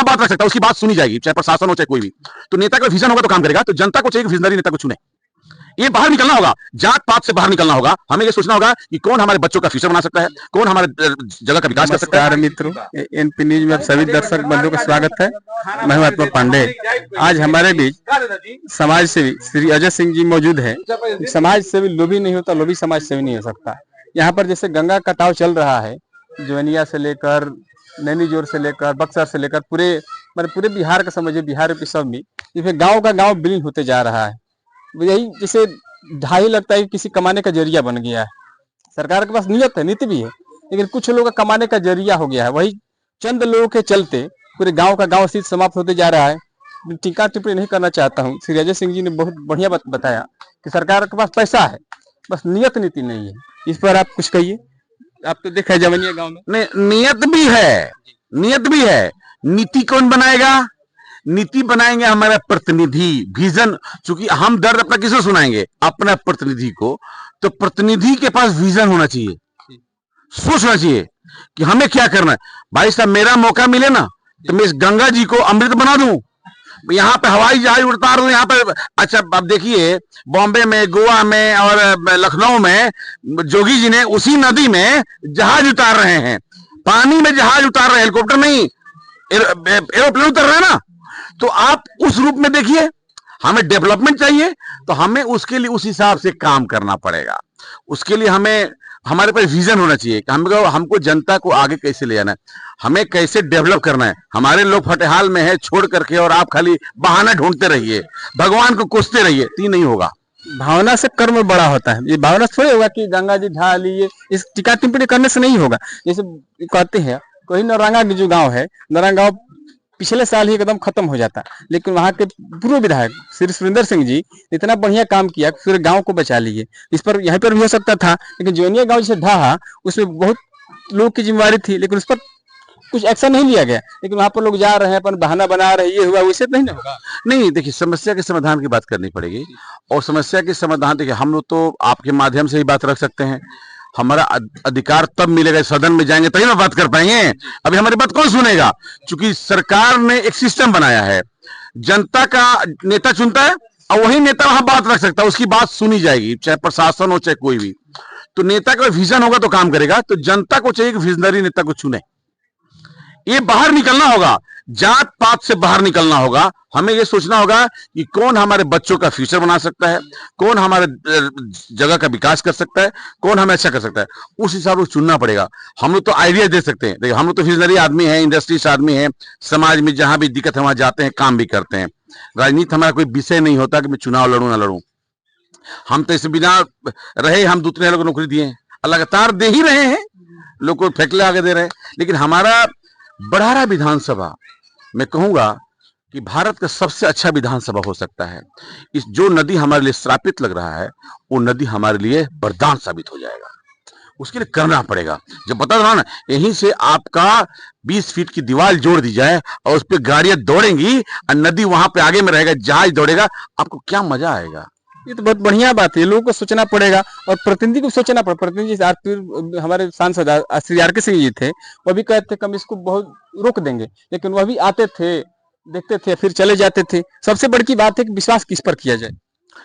वहां बात रख सकता है, उसकी बात सुनी जाएगी, चाहे प्रशासन हो चाहे कोई भी। तो नेता का विजन होगा तो काम करेगा। तो जनता को चाहिए कि विजनरी नेता को चुने। ये बाहर निकलना होगा, जात पात से बाहर निकलना होगा। हमें ये सोचना होगा कि कौन हमारे बच्चों का फ्यूचर बना सकता है, कौन हमारे जगह का विकास कर सकता है। मित्रों, एनपी न्यूज में सभी दर्शक बंधुओं का स्वागत है। मैं हूं आत्मा पांडे। आज हमारे बीच समाज सेवी श्री अजय सिंह जी मौजूद है। समाज सेवी लोभी नहीं होता, लोभी समाज सेवी नहीं हो सकता। यहाँ पर जैसे गंगा कटाव चल रहा है, जवनिया से लेकर नैनीजोर से लेकर बक्सर से लेकर पूरे बिहार का समझिए, बिहार के सब में जिसमें गांव का गांव विलीन होते जा रहा है। यही जैसे ढाई लगता है कि किसी कमाने का जरिया बन गया है। सरकार के पास नियत है, नीति भी है, लेकिन कुछ लोगों का कमाने का जरिया हो गया है। वही चंद लोगों के चलते पूरे गांव का गांव स्थिति समाप्त होते जा रहा है। टीका टिप्पणी नहीं करना चाहता हूँ। श्री अजय सिंह जी ने बहुत बढ़िया बताया कि सरकार के पास पैसा है, बस नियत नीति नहीं है। इस पर आप कुछ कहिए। आप तो देखा है जवनिया गाँव में नहीं, नियत भी है, नियत भी है। नीति कौन बनाएगा? नीति बनाएंगे हमारा प्रतिनिधि, विजन। चूंकि हम दर्द अपना किसे सुनाएंगे? अपना प्रतिनिधि को। तो प्रतिनिधि के पास विजन होना चाहिए, सोचना चाहिए कि हमें क्या करना है। भाई साहब, मेरा मौका मिले ना तो मैं इस गंगा जी को अमृत बना दूं, यहाँ पे हवाई जहाज उतार दूं यहाँ पे। अच्छा, अब देखिए बॉम्बे में, गोवा में और लखनऊ में जोगी जी ने उसी नदी में जहाज उतार रहे हैं, पानी में जहाज उतार रहे हैं, हेलीकॉप्टर नहीं, एरोप्लेन उतर रहे हैं ना। तो आप उस रूप में देखिए। हमें डेवलपमेंट चाहिए तो हमें उसके लिए उस हिसाब से काम करना पड़ेगा। उसके लिए हमें हमारे पास विजन होना चाहिए कि हमको जनता को आगे कैसे ले जाना है, हमें कैसे डेवलप करना है। हमारे लोग फटेहाल में है छोड़ करके, और आप खाली बहाना ढूंढते रहिए, भगवान को कोसते रहिए, तो नहीं होगा। भावना से कर्म बड़ा होता है। ये भावना थोड़ी होगा कि गंगा जी ढा लिए, इस टीका टिप्पणी करने से नहीं होगा। जैसे कहते हैं कोई नौरंगा जो गांव है, नौरंगा गांव पिछले साल ही एकदम खत्म हो जाता, लेकिन वहां के पूर्व विधायक श्री सुरेंद्र सिंह जी इतना बढ़िया काम किया, पूरे गांव को बचा लिए। इस पर यहाँ पर भी हो सकता था, लेकिन जौनिया गांव जैसे ढहा, उसमें बहुत लोग की जिम्मेवारी थी, लेकिन उस पर कुछ एक्शन नहीं लिया गया। लेकिन वहां पर लोग जा रहे हैं, अपन बहाना बना रहे, ये हुआ वैसे नहीं ना होगा। नहीं, देखिए, समस्या के समाधान की बात करनी पड़ेगी। और समस्या के समाधान, देखिए, हम लोग तो आपके माध्यम से ही बात रख सकते हैं। हमारा अधिकार तब मिलेगा, सदन में जाएंगे तभी ना बात कर पाएंगे। अभी हमारी बात कौन सुनेगा? क्योंकि सरकार ने एक सिस्टम बनाया है, जनता का नेता चुनता है और वही नेता वहां बात रख सकता है, उसकी बात सुनी जाएगी, चाहे प्रशासन हो चाहे कोई भी। तो नेता का विजन होगा तो काम करेगा। तो जनता को चाहिए कि विजनरी नेता को चुने। ये बाहर निकलना होगा, जात पात से बाहर निकलना होगा। हमें ये सोचना होगा कि कौन हमारे बच्चों का फ्यूचर बना सकता है, कौन हमारे जगह का विकास कर सकता है, कौन हमें अच्छा कर सकता है। उस हिसाब से चुनना पड़ेगा। हम लोग तो आइडिया दे सकते हैं। देखिए, हम लोग तो विजनरी आदमी हैं, इंडस्ट्रीज आदमी हैं, समाज में जहां भी दिक्कत है वहां जाते हैं, काम भी करते हैं। राजनीति हमारा कोई विषय नहीं होता कि मैं चुनाव लड़ूं ना लड़ूं। हम तो इसे बिना रहे, हम दूसरे लोगों को नौकरी दिए, लगातार दे ही रहे हैं, लोग को फैसले आगे दे रहे हैं। लेकिन हमारा बड़ारा विधानसभा, मैं कहूंगा कि भारत का सबसे अच्छा विधानसभा हो सकता है। इस जो नदी हमारे लिए श्रापित लग रहा है, वो नदी हमारे लिए वरदान साबित हो जाएगा। उसके लिए करना पड़ेगा। जब बता रहा ना, यहीं से आपका 20 फीट की दीवार जोड़ दी जाए और उस पर गाड़ियां दौड़ेंगी और नदी वहां पे आगे में रहेगा, जहाज दौड़ेगा, आपको क्या मजा आएगा। ये तो बहुत बढ़िया बात है। लोगों को सोचना पड़ेगा और प्रतिनिधि को सोचना पड़ेगा। प्रतिनिधि हमारे सांसद श्री आर.के. सिंह जी थे, वो भी कहते थे हम इसको बहुत रोक देंगे, लेकिन वह भी आते थे, देखते थे, फिर चले जाते थे। सबसे बड़ी बात है कि विश्वास किस पर किया जाए।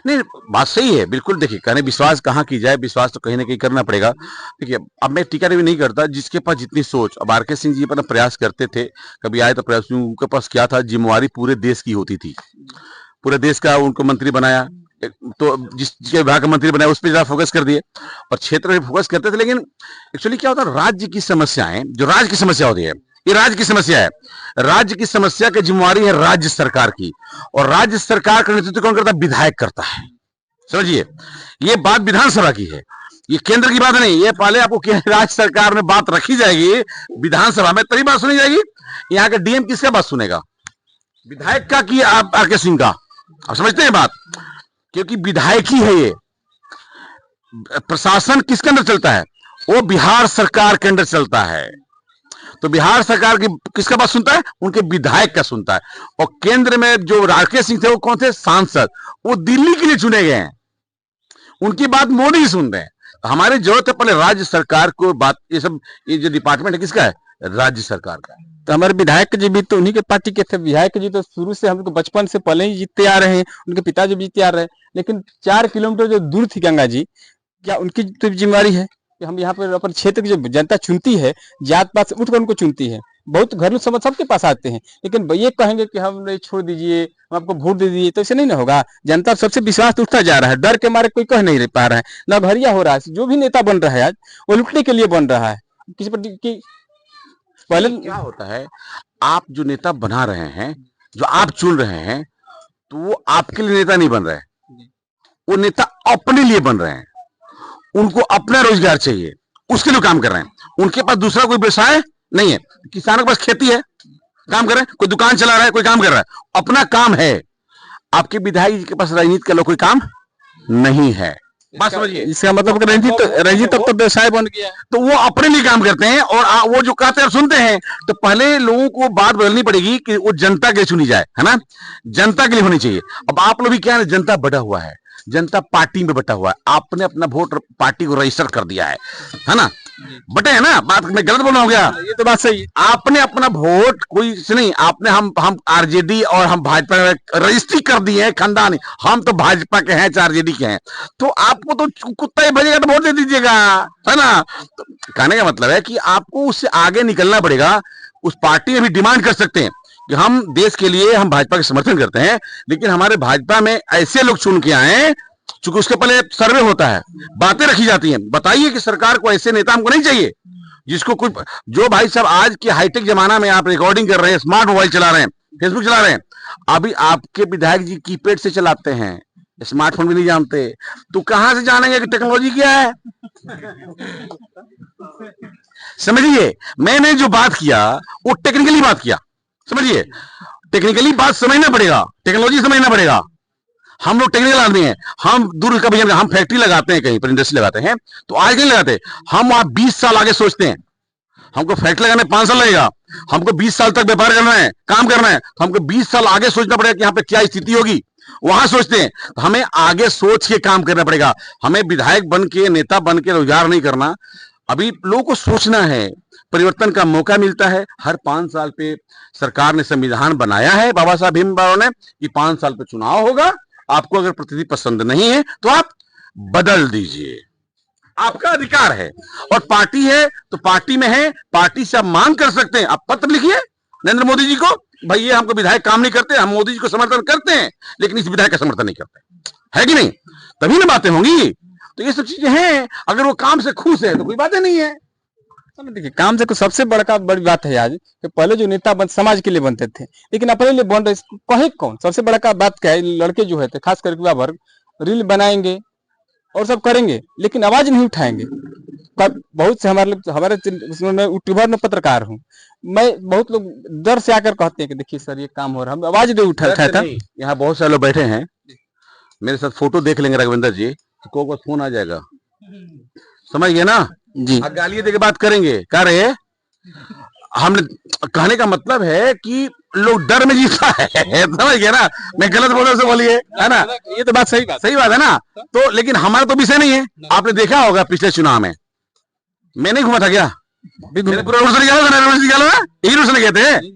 नहीं, बात सही है, बिल्कुल। देखिए, कहने विश्वास कहाँ की जाए, विश्वास तो कहीं ना कहीं करना पड़ेगा। देखिए, अब मैं टीका भी नहीं करता, जिसके पास जितनी सोच। अब आर.के. सिंह जी अपना प्रयास करते थे, कभी आए तो प्रयास, उनके पास क्या था, जिम्मेवारी पूरे देश की होती थी, पूरे देश का उनको मंत्री बनाया। तो जिसके विभाग का मंत्री बनाया उस पर ज्यादा फोकस कर दिए और क्षेत्र में फोकस करते थे। लेकिन एक्चुअली क्या होता है, राज्य की समस्याएं, जो राज्य की समस्या होती है, ये राज्य की समस्या है। राज्य की समस्या की जिम्मेवारी है राज्य सरकार की, और राज्य सरकार का नेतृत्व कौन करता है? विधायक करता है। समझिए, ये बात विधानसभा की है, ये केंद्र की बात नहीं। ये पहले आपको राज्य सरकार में बात रखी जाएगी, विधानसभा में, तभी बात सुनी जाएगी। यहाँ का डीएम किसका बात सुनेगा? विधायक का कि आर.के. सिंह का? आप समझते हैं बात? क्योंकि विधायक ही है ये। प्रशासन किसके अंदर चलता है? वो बिहार सरकार के अंदर चलता है। तो बिहार सरकार की किसका बात सुनता है? उनके विधायक का सुनता है। और केंद्र में जो आर.के. सिंह थे, वो कौन थे? सांसद। वो दिल्ली के लिए चुने गए हैं, उनकी बात मोदी ही सुन रहे हैं। तो हमारी जरूरत है पहले राज्य सरकार को बात, ये सब, ये जो डिपार्टमेंट है किसका है? राज्य सरकार का है। तो हमारे विधायक जी भी तो उन्हीं के पार्टी के थे। विधायक जी तो शुरू से हमको बचपन से पहले ही जीतते आ रहे हैं, उनके पिताजी भी जीतते आ रहे हैं। लेकिन 4 किलोमीटर जो दूर थी गंगा जी, क्या उनकी तो जिम्मेवारी है कि हम यहाँ पर अपन क्षेत्र की जो जनता चुनती है, जात पात से उठकर उनको चुनती है। बहुत घरेलू समझ सबके पास आते हैं, लेकिन ये कहेंगे कि हम नहीं, छोड़ दीजिए, हम आपको वोट दे दीजिए, तो ऐसे नहीं ना होगा। जनता सबसे विश्वास उठता जा रहा है, डर के मारे कोई कह नहीं रह पा रहा है, लड़घड़िया हो रहा है। जो भी नेता बन रहा है आज, वो लुटने के लिए बन रहा है। किसी पर की पहले क्या होता है, आप जो नेता बना रहे हैं, जो आप चुन रहे हैं, तो वो आपके लिए नेता नहीं बन रहे, वो नेता अपने लिए बन रहे हैं। उनको अपना रोजगार चाहिए, उसके लिए काम कर रहे हैं। उनके पास दूसरा कोई व्यवसाय नहीं है। किसानों के पास खेती है, काम कर रहे हैं, कोई दुकान चला रहा है, कोई काम कर रहा है, अपना काम है। आपके विधायक जी के पास राजनीति का कोई काम नहीं है। बात समझिए, इसका मतलब कि रंजीत तब तो व्यवसाय बन गया है। तो वो अपने लिए काम करते हैं और वो जो कहते हैं सुनते हैं। तो पहले लोगों को बात बदलनी पड़ेगी कि वो जनता के लिए चुनी जाए, है ना, जनता के लिए होनी चाहिए। अब आप लोग भी क्या है, जनता बटा हुआ है, जनता पार्टी में बटा हुआ है। आपने अपना वोट पार्टी को रजिस्टर कर दिया है ना, बटे है ना। बात मैं गलत बोल रहा हूँ क्या? ये तो बात सही है। आपने अपना वोट कोई से नहीं, आपने हम आरजेडी और हम भाजपा रजिस्ट्री कर दी है खानदानी। हम तो भाजपा के हैं, आरजेडी के हैं, तो आपको तो कुत्ता ही भजेगा तो वोट दे दीजिएगा, है ना। तो कहने का मतलब है कि आपको उससे आगे निकलना पड़ेगा। उस पार्टी में भी डिमांड कर सकते हैं कि हम देश के लिए, हम भाजपा का समर्थन करते हैं, लेकिन हमारे भाजपा में ऐसे लोग चुन के आए, चूंकि उसके पहले सर्वे होता है, बातें रखी जाती हैं। बताइए कि सरकार को ऐसे नेता हमको नहीं चाहिए जिसको कुछ, जो भाई साहब आज के हाईटेक जमाना में आप रिकॉर्डिंग कर रहे हैं, स्मार्ट मोबाइल चला रहे हैं, फेसबुक चला रहे हैं। अभी आपके विधायक जी कीपैड से चलाते हैं, स्मार्टफोन भी नहीं जानते, तो कहां से जानेंगे कि टेक्नोलॉजी क्या है? समझिए, मैंने जो बात किया वो टेक्निकली बात किया, समझिए। टेक्निकली बात समझना पड़ेगा, टेक्नोलॉजी समझना पड़ेगा। हम लोग टेक्निकल आदमी हैं, हम दूर का भैया, हम फैक्ट्री लगाते हैं, कहीं पर इंडस्ट्री लगाते हैं, तो आज नहीं लगाते हम, वहां 20 साल आगे सोचते हैं। हमको फैक्ट्री लगाने 5 साल लगेगा, हमको 20 साल तक व्यापार करना है, काम करना है, तो हमको 20 साल आगे सोचना पड़ेगा कि यहाँ पे क्या स्थिति होगी, वहां सोचते हैं। तो हमें आगे सोच के काम करना पड़ेगा। हमें विधायक बन के, नेता बन के रोजगार नहीं करना। अभी लोगों को सोचना है, परिवर्तन का मौका मिलता है। हर 5 साल पे सरकार ने संविधान बनाया है, बाबा साहब भीमराव ने, कि 5 साल पे चुनाव होगा। आपको अगर प्रतिनिधि पसंद नहीं है तो आप बदल दीजिए, आपका अधिकार है। और पार्टी है तो पार्टी में है, पार्टी से आप मांग कर सकते हैं। आप पत्र लिखिए नरेंद्र मोदी जी को, भाई ये हमको विधायक काम नहीं करते, हम मोदी जी को समर्थन करते हैं लेकिन इस विधायक का समर्थन नहीं करते, है कि नहीं? तभी ना बातें होंगी। तो ये सब चीजें हैं। अगर वो काम से खुश है तो कोई बातें नहीं है। देखिए, काम से कुछ सबसे बड़ी बात है आज कि पहले जो नेता समाज के लिए बनते थे, लेकिन अपने लिए बन रहे, कहे कौन? सबसे बड़ा का बात क्या है, लड़के जो है खास करके युवा वर्ग रील बनाएंगे और सब करेंगे, लेकिन आवाज नहीं उठाएंगे। बहुत से हमारे यूट्यूबर में पत्रकार हूँ मैं, बहुत लोग डर से आकर कहते हैं कि देखिए सर ये काम हो रहा है, हम आवाज दे उठाया था। यहाँ बहुत सारे लोग बैठे हैं, मेरे साथ फोटो देख लेंगे राघवेंद्र जी, को फोन आ जाएगा, समझ गए ना जी। गाली दे के बात करेंगे, कह रहे हमने, कहने का मतलब है कि लोग डर में जीता है, समझ गए ना। मैं गलत बोल रहा, बोलिए, है ना। ये तो बात सही बात है ना। तो लेकिन हमारा तो विषय नहीं है। आपने देखा होगा पिछले चुनाव में मैं नहीं घूमा था क्या? पूरा रूस ने गए थे।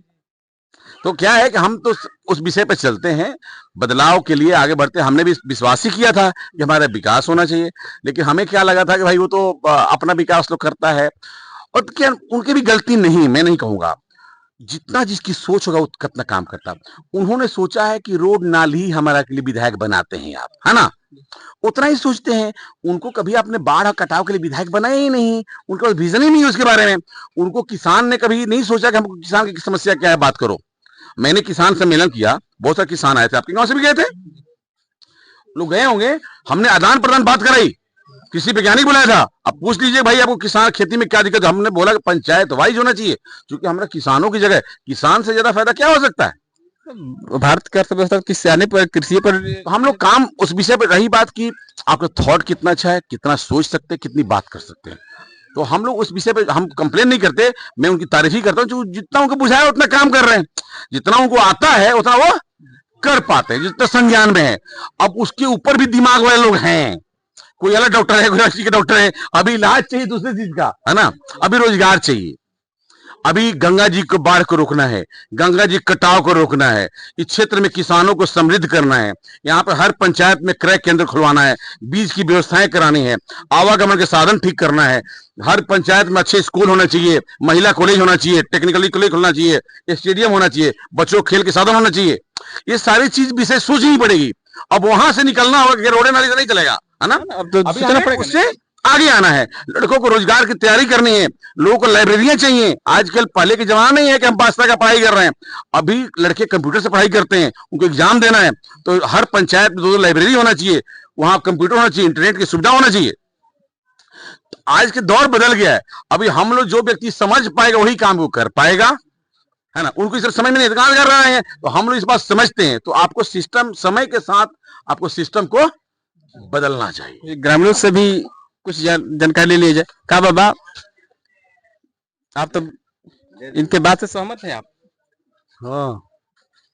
तो क्या है कि हम तो उस विषय पर चलते हैं, बदलाव के लिए आगे बढ़ते हैं। हमने भी विश्वास ही किया था कि हमारा विकास होना चाहिए, लेकिन हमें क्या लगा था कि भाई वो तो अपना विकास लोग करता है। और क्या उनकी भी गलती नहीं, मैं नहीं कहूंगा, जितना जिसकी सोच होगा उतना काम करता। उन्होंने सोचा है कि रोड नाली हमारा के लिए विधायक बनाते हैं आप, है ना, उतना ही सोचते हैं। उनको कभी आपने बाढ़ और कटाव के लिए विधायक बनाया ही नहीं, उनके पास विजन ही नहीं है उसके बारे में। उनको किसान ने कभी नहीं सोचा कि हमको किसान की समस्या क्या है, बात करो। मैंने किसान सम्मेलन किया, बहुत सारे किसान आए थे, आपके गांव से भी गए थे, लोग गए होंगे। हमने आदान प्रदान बात कराई, किसी वैज्ञानिक बुलाया था, अब पूछ लीजिए भाई आपको किसान खेती में क्या दिक्कत है। हमने बोला कि पंचायत वाइज होना चाहिए, क्योंकि हमारा किसानों की जगह किसान से ज्यादा फायदा क्या हो सकता है? भारत की अर्थव्यवस्था किसानी पर, कृषि पर हम लोग काम उस विषय पर। रही बात की आपका थॉट कितना अच्छा है, कितना सोच सकते हैं, कितनी बात कर सकते हैं, तो हम लोग उस विषय पे हम कंप्लेन नहीं करते। मैं उनकी तारीफ ही करता हूँ, जो जितना उनको बुझाया उतना काम कर रहे हैं, जितना उनको आता है उतना वो कर पाते हैं, जितना संज्ञान में है। अब उसके ऊपर भी दिमाग वाले लोग हैं, कोई अलग डॉक्टर है, कोई अच्छी के डॉक्टर है, अभी इलाज चाहिए दूसरी चीज का, है ना, अभी रोजगार चाहिए। अभी गंगा जी को बाढ़ को रोकना है, गंगा जी कटाव को रोकना है, इस क्षेत्र में किसानों को समृद्ध करना है, यहाँ पर हर पंचायत में क्रय केंद्र खुलवाना है, बीज की व्यवस्थाएं करानी है, आवागमन के साधन ठीक करना है, हर पंचायत में अच्छे स्कूल होना चाहिए, महिला कॉलेज होना चाहिए, टेक्निकली कॉलेज होना चाहिए, स्टेडियम होना चाहिए, बच्चों खेल के साधन होना चाहिए। ये सारी चीज विषय सोचनी पड़ेगी। अब वहां से निकलना होगा कि रोडे नाली से नहीं चलेगा, है ना। अब तो अभी सोचना हमें पड़ेगा। उससे आगे आना है, लड़कों को रोजगार की तैयारी करनी है, लोगों को लाइब्रेरियां चाहिए। आजकल पहले के जमाना नहीं है कि हम 5 तरह का पढ़ाई कर रहे हैं, अभी लड़के कंप्यूटर से पढ़ाई करते हैं, उनको एग्जाम देना है तो हर पंचायत में 2 लाइब्रेरी होना चाहिए, वहां कंप्यूटर होना चाहिए, इंटरनेट की सुविधा होना चाहिए। तो आज के दौर बदल गया है। अभी हम लोग जो व्यक्ति समझ पाएगा वही काम वो कर पाएगा, है ना। उनको इस तरह समझ में नहीं कहां कर रहे हैं, तो हम लोग इस बात समझते हैं। तो आपको सिस्टम, समय के साथ आपको सिस्टम को बदलना चाहिए। ग्रामीणों से भी कुछ जानकारी ले ली जाए। का बाबा, आप तो इनके बात से सहमत हैं आप? हाँ,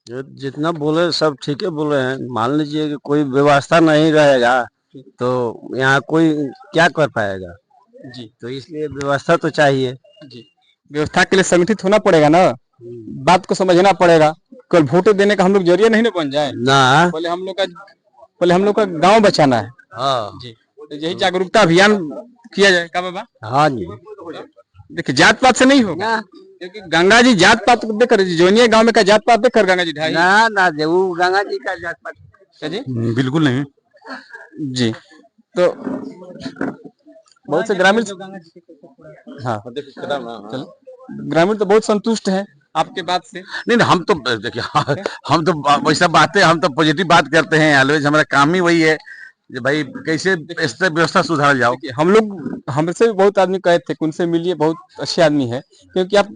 ये जितना बोले सब ठीक है बोले हैं। मान लीजिए कि कोई व्यवस्था नहीं रहेगा तो यहाँ कोई क्या कर पाएगा जी तो इसलिए व्यवस्था तो चाहिए। जी, व्यवस्था के लिए संगठित होना पड़ेगा ना, बात को समझना पड़ेगा। कल वोट देने का हम लोग जरिए नहीं ना बन जाए। ना पहले हम लोग का गांव बचाना है। हाँ जी, तो यही जागरूकता अभियान किया जाए। का बाबा, हाँ जी, देखिए जात पात से नहीं होगा, क्योंकि गंगा जी जात पात को देखकर, जोनिया गांव में का जात पात देखकर गंगा जी ढाई ना वो गंगा जी का जात पात क्या जी? बिल्कुल नहीं जी, तो बहुत से ग्रामीण, हाँ ग्रामीण तो बहुत संतुष्ट है आपके बात से। नहीं, हम तो देखिए हम तो वैसा बातें, हम तो पॉजिटिव बात करते हैं ऑलवेज, हमारा काम ही वही है कि भाई कैसे इस व्यवस्था सुधार जाओ। देखिए, हम लोग, हमसे भी बहुत आदमी कहे थे कि उनसे मिलिए, बहुत अच्छे आदमी है। क्योंकि आप,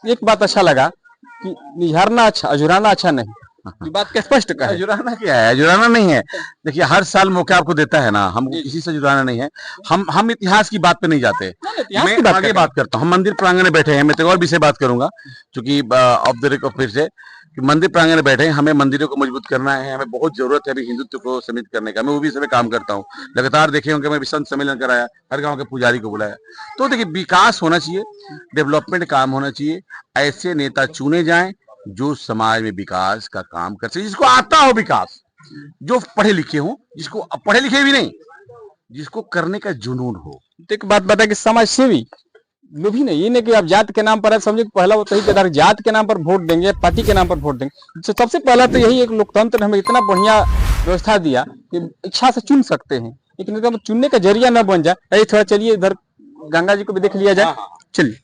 एक बात अच्छा लगा कि निहारना अच्छा, अजुराना अच्छा नहीं। ये बात का स्पष्ट कहा है। जुर्माना क्या है? जुर्माना नहीं है। देखिए हर साल मौका आपको देता है ना, हमको किसी से जुर्माना नहीं है। हम इतिहास की बात पे नहीं जाते। इतिहास मैं की बात आगे कर बात करता हूँ। हम मंदिर प्रांगण में बैठे हैं, मैं तो और विषय बात करूंगा क्योंकि ऑफ द रिकॉर्ड फिर से कि मंदिर प्रांगण में बैठे हैं, हमें मंदिरों को मजबूत करना है, हमें बहुत जरूरत है अभी हिंदुत्व को समित करने का। मैं वो भी इसमें काम करता हूँ। लगातार देखे होंगे मैं संत सम्मेलन कराया, हर गाँव के पुजारी को बुलाया। तो देखिए विकास होना चाहिए, डेवलपमेंट काम होना चाहिए, ऐसे नेता चुने जाएं जो समाज में विकास का काम कर सके, जिसको आता हो विकास, जो पढ़े लिखे हो, जिसको पढ़े लिखे भी नहीं, जिसको करने का जुनून हो। तो एक बात बता कि समाज सेवी लोभी नहीं, ये नहीं कि आप जात के नाम पर है, समझे पहला वो तही के जात के नाम पर वोट देंगे, पार्टी के नाम पर वोट देंगे। तो सबसे पहला तो यही एक लोकतंत्र ने हमें इतना बढ़िया व्यवस्था दिया कि इच्छा से चुन सकते हैं, लेकिन चुनने का जरिया न बन जाए। थोड़ा चलिए इधर गंगा जी को भी देख लिया जाए, चलिए।